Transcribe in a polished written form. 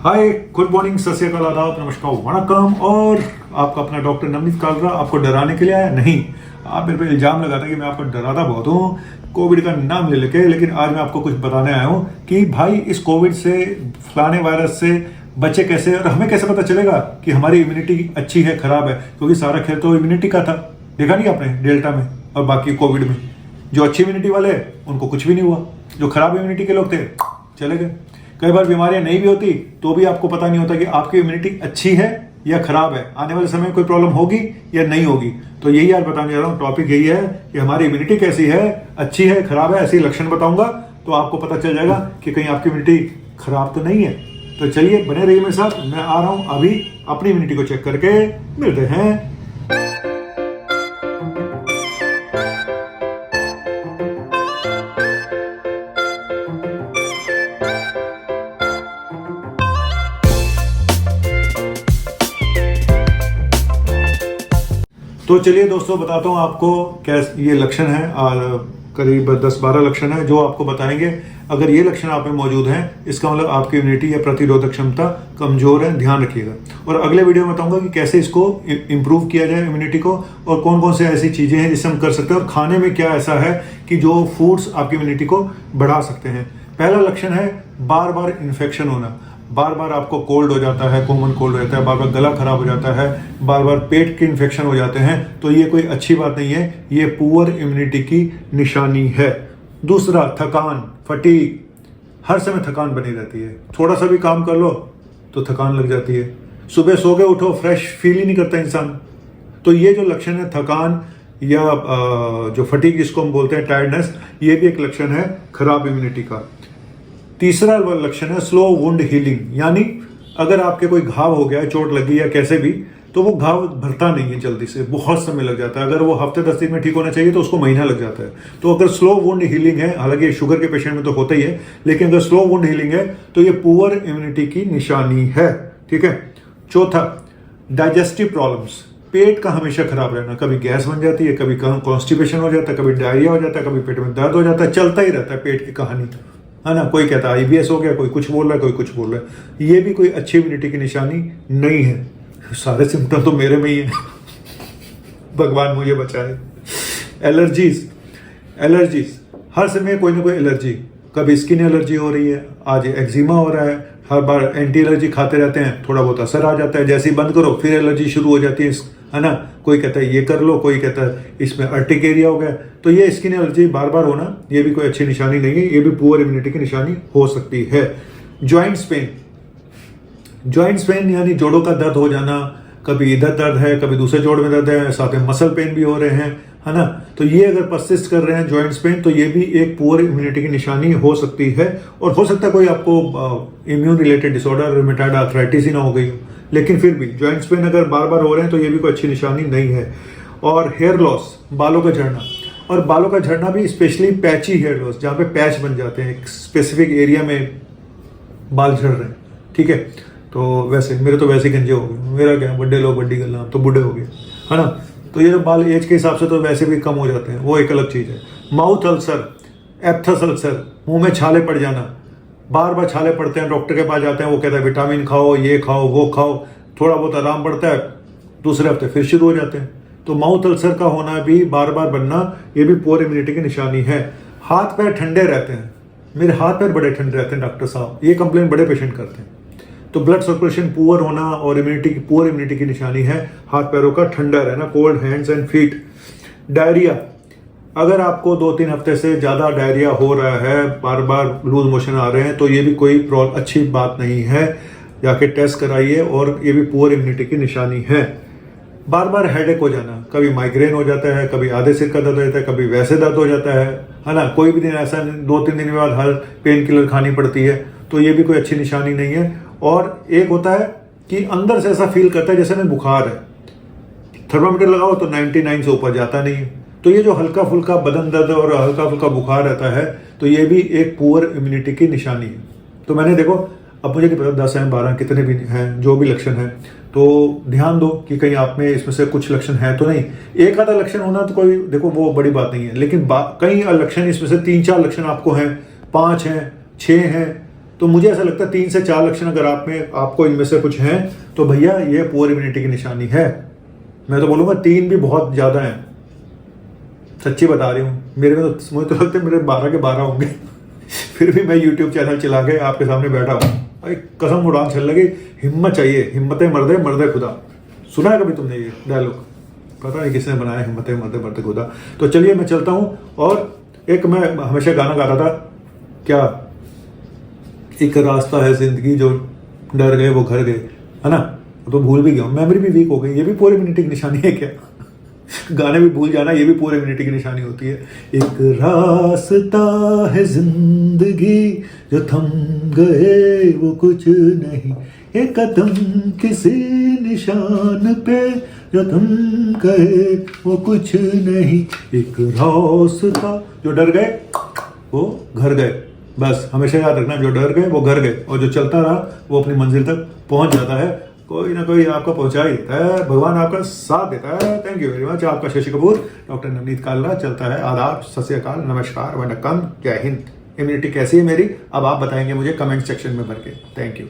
हाय, good morning, सत श्री अकाल, आदाब, नमस्कार, वणक्कम। और आपका अपना डॉक्टर नवनीत कालरा आपको डराने के लिए आया नहीं। आप मेरे पे इल्जाम लगाते हैं कि मैं आपको डराता बहुत हूँ कोविड का नाम ले लेके, लेकिन आज मैं आपको कुछ बताने आया हूँ कि भाई इस कोविड से, फलाने वायरस से बचे कैसे, और हमें कैसे पता चलेगा कि हमारी इम्यूनिटी अच्छी है खराब है। क्योंकि सारा खेल तो इम्यूनिटी का था। देखा नहीं आपने डेल्टा में और बाकी कोविड में, जो अच्छी इम्यूनिटी वाले उनको कुछ भी नहीं हुआ, जो खराब इम्यूनिटी के लोग थे चले गए। कई बार बीमारियां नहीं भी होती तो भी आपको पता नहीं होता कि आपकी इम्यूनिटी अच्छी है या खराब है, आने वाले समय में कोई प्रॉब्लम होगी या नहीं होगी। तो यही आज बताने जा रहा हूँ, टॉपिक यही है कि हमारी इम्यूनिटी कैसी है, अच्छी है खराब है, ऐसे लक्षण बताऊंगा तो आपको पता चल जाएगा कि कहीं आपकी इम्यूनिटी खराब तो नहीं है। तो चलिए बने रहिए मेरे साथ, मैं आ रहा हूँ अभी अपनी इम्यूनिटी को चेक करके मिलते हैं। तो चलिए दोस्तों, बताता हूँ आपको क्या ये लक्षण है। करीब 10-12 लक्षण है जो आपको बताएंगे। अगर ये लक्षण आप में मौजूद हैं, इसका मतलब आपकी इम्यूनिटी या प्रतिरोधक क्षमता कमजोर है, ध्यान रखिएगा। और अगले वीडियो में बताऊंगा कि कैसे इसको इम्प्रूव किया जाए इम्यूनिटी को, और कौन कौन से ऐसी चीजें हैं जिससे हम कर सकते हैं, और खाने में क्या ऐसा है कि जो फूड्स आपकी इम्यूनिटी को बढ़ा सकते हैं। पहला लक्षण है बार बार इन्फेक्शन होना। बार बार आपको कोल्ड हो जाता है, कॉमन कोल्ड हो जाता है, बार बार गला खराब हो जाता है, बार बार पेट के इन्फेक्शन हो जाते हैं, तो ये कोई अच्छी बात नहीं है, ये पुअर इम्यूनिटी की निशानी है। दूसरा, थकान, फटीग, हर समय थकान बनी रहती है। थोड़ा सा भी काम कर लो तो थकान लग जाती है। सुबह सो के उठो, फ्रेश फील ही नहीं करता इंसान। तो ये जो लक्षण है थकान या जो फटीग जिसको हम बोलते हैं, टायर्डनेस, ये भी एक लक्षण है खराब इम्यूनिटी का। तीसरा लक्षण है स्लो वुंड हीलिंग, यानी अगर आपके कोई घाव हो गया है, चोट लगी या कैसे भी, तो वो घाव भरता नहीं है जल्दी से, बहुत समय लग जाता है। अगर वो हफ्ते 10 दिन में ठीक होना चाहिए तो उसको महीना लग जाता है। तो अगर स्लो वुंड हीलिंग है, हालांकि शुगर के पेशेंट में तो होता ही है, लेकिन अगर स्लो वुंड हीलिंग है तो ये पुअर इम्यूनिटी की निशानी है। ठीक है। चौथा, डाइजेस्टिव प्रॉब्लम्स, पेट का हमेशा खराब रहना। कभी गैस बन जाती है, कभी कॉन्स्टिपेशन हो जाता है, कभी डायरिया हो जाता है, कभी पेट में दर्द हो जाता है, चलता ही रहता है पेट की कहानी, है ना। कोई कहता है IBS हो गया, कोई कुछ बोल रहा है, कोई कुछ बोल रहा है। ये भी कोई अच्छी इम्यूनिटी की निशानी नहीं है। सारे सिम्टम तो मेरे में ही है भगवान मुझे बचाए। एलर्जीज, हर समय कोई ना कोई एलर्जी, कभी स्किन एलर्जी हो रही है, आज एक्जिमा हो रहा है, हर बार एंटी एलर्जी खाते रहते हैं, थोड़ा बहुत असर आ जाता है, जैसे ही बंद करो फिर एलर्जी शुरू हो जाती है ना। कोई कहता है ये कर लो, कोई कहता है इसमें अर्टिक एरिया हो गया। तो ये स्किन एलर्जी बार बार होना, ये भी कोई अच्छी निशानी नहीं है, ये भी पुअर इम्यूनिटी की निशानी हो सकती है। जॉइंट्स पेन यानी जोड़ों का दर्द हो जाना, कभी इधर दर्द है, कभी दूसरे जोड़ में दर्द है, साथ में मसल पेन भी हो रहे हैं, है ना। तो ये अगर परसिस्ट कर रहे हैं जॉइंट्स पेन, तो ये भी एक पुअर इम्यूनिटी की निशानी हो सकती है। और हो सकता है कोई आपको immune related disorder, rheumatoid arthritis ही ना हो गई हो, लेकिन फिर भी जॉइंट्स पेन अगर बार बार हो रहे हैं तो ये भी कोई अच्छी निशानी नहीं है। और हेयर लॉस, बालों का झड़ना, और बालों का झड़ना भी स्पेशली पैची हेयर लॉस, जहाँ पे पैच बन जाते हैं, एक स्पेसिफिक एरिया में बाल झड़ रहे हैं। ठीक है। तो वैसे मेरे तो वैसे गंजे हो गए, मेरा क्या, बड्डे लोग बड्डी गल्ला, तो बूढ़े हो गए, है ना। तो ये बाल एज के हिसाब से तो वैसे भी कम हो जाते हैं, वो एक अलग चीज़ है। माउथ अल्सर, एप्थस अल्सर, मुंह में छाले पड़ जाना, बार बार छाले पड़ते हैं, डॉक्टर के पास जाते हैं, वो कहता है विटामिन खाओ, ये खाओ, वो खाओ, थोड़ा बहुत आराम पड़ता है, दूसरे हफ्ते फिर शुरू हो जाते हैं। तो माउथ अल्सर का होना भी, बार बार बनना, ये भी पुअर इम्यूनिटी की निशानी है। हाथ पैर ठंडे रहते हैं, मेरे हाथ पैर बड़े ठंडे रहते हैं डॉक्टर साहब, ये कंप्लेंट बड़े पेशेंट करते हैं। तो ब्लड सर्कुलेशन पुअर होना और पुअर इम्यूनिटी की निशानी है हाथ पैरों का ठंडा रहना, cold hands and feet. Diarrhoea, अगर आपको 2-3 हफ्ते से ज़्यादा डायरिया हो रहा है, बार बार लूज मोशन आ रहे हैं, तो ये भी कोई अच्छी बात नहीं है, जाके टेस्ट कराइए, और ये भी पुअर इम्यूनिटी की निशानी है। बार बार हेडेक हो जाना, कभी माइग्रेन हो जाता है, कभी आधे सिर का दर्द हो जाता है, कभी वैसे दर्द हो जाता है ना। कोई भी दिन ऐसा 2-3 दिन के बाद हर पेन किलर खानी पड़ती है, तो ये भी कोई अच्छी निशानी नहीं है। और एक होता है कि अंदर से ऐसा फील करता है जैसे में बुखार है, थर्मामीटर लगाओ तो 99 से ऊपर जाता नहीं है। तो ये जो हल्का फुल्का बदन दर्द और हल्का फुल्का बुखार रहता है, तो ये भी एक पुअर इम्यूनिटी की निशानी है। तो मैंने देखो, अब मुझे नहीं पता 10 हैं 12 कितने भी हैं, जो भी लक्षण है, तो ध्यान दो कि कहीं आप में इसमें से कुछ लक्षण है तो नहीं। एक आधा लक्षण होना तो कोई देखो वो बड़ी बात नहीं है, लेकिन कई लक्षण इसमें से 3-4 लक्षण आपको हैं, 5 हैं, 6 हैं, तो मुझे ऐसा लगता है 3 से 4 लक्षण अगर आपको इनमें से कुछ हैं तो भैया ये पुअर इम्यूनिटी की निशानी है। मैं तो बोलूँगा 3 भी बहुत ज़्यादा हैं, सच्ची बता रही हूँ। मुझे तो लगता है मेरे 12 के 12 होंगे फिर भी मैं यूट्यूब चैनल चला के आपके सामने बैठा हूँ भाई, कसम उड़ान चल लगी। हिम्मत चाहिए, हिम्मते मर्दे मर्दे खुदा। सुना है कभी तुमने ये डायलॉग? पता नहीं किसने बनाया, हिम्मते मर्दे मर्दे खुदा। तो चलिए मैं चलता हूँ। और एक मैं हमेशा गाना गाता था, क्या, एक रास्ता है जिंदगी जो डर गए वो घर गए, है ना? तो भूल भी गया, मेमोरी भी वीक हो गई। ये भी पुअर इम्यूनिटी की निशानी है क्या? गाने भी भूल जाना ये भी पुअर इम्यूनिटी की निशानी होती है। एक रास्ता है जिंदगी जो थम गए वो कुछ नहीं, एक कदम किसी निशान पे जो थम गए वो कुछ नहीं, एक रास्ता जो डर गए वो घर गए। बस हमेशा याद रखना, जो डर गए वो घर गए, और जो चलता रहा वो अपनी मंजिल तक पहुंच जाता है। कोई ना कोई आपका पहुंचा ही देता है, भगवान आपका साथ देता है। Thank you very much. आपका शशि कपूर, डॉक्टर नवनीत कालरा चलता है। आदाब, सत श्री अकाल, नमस्कार, वंदकम, जय हिंद। इम्यूनिटी कैसी है मेरी अब आप बताएंगे मुझे कमेंट सेक्शन में भर के। Thank you.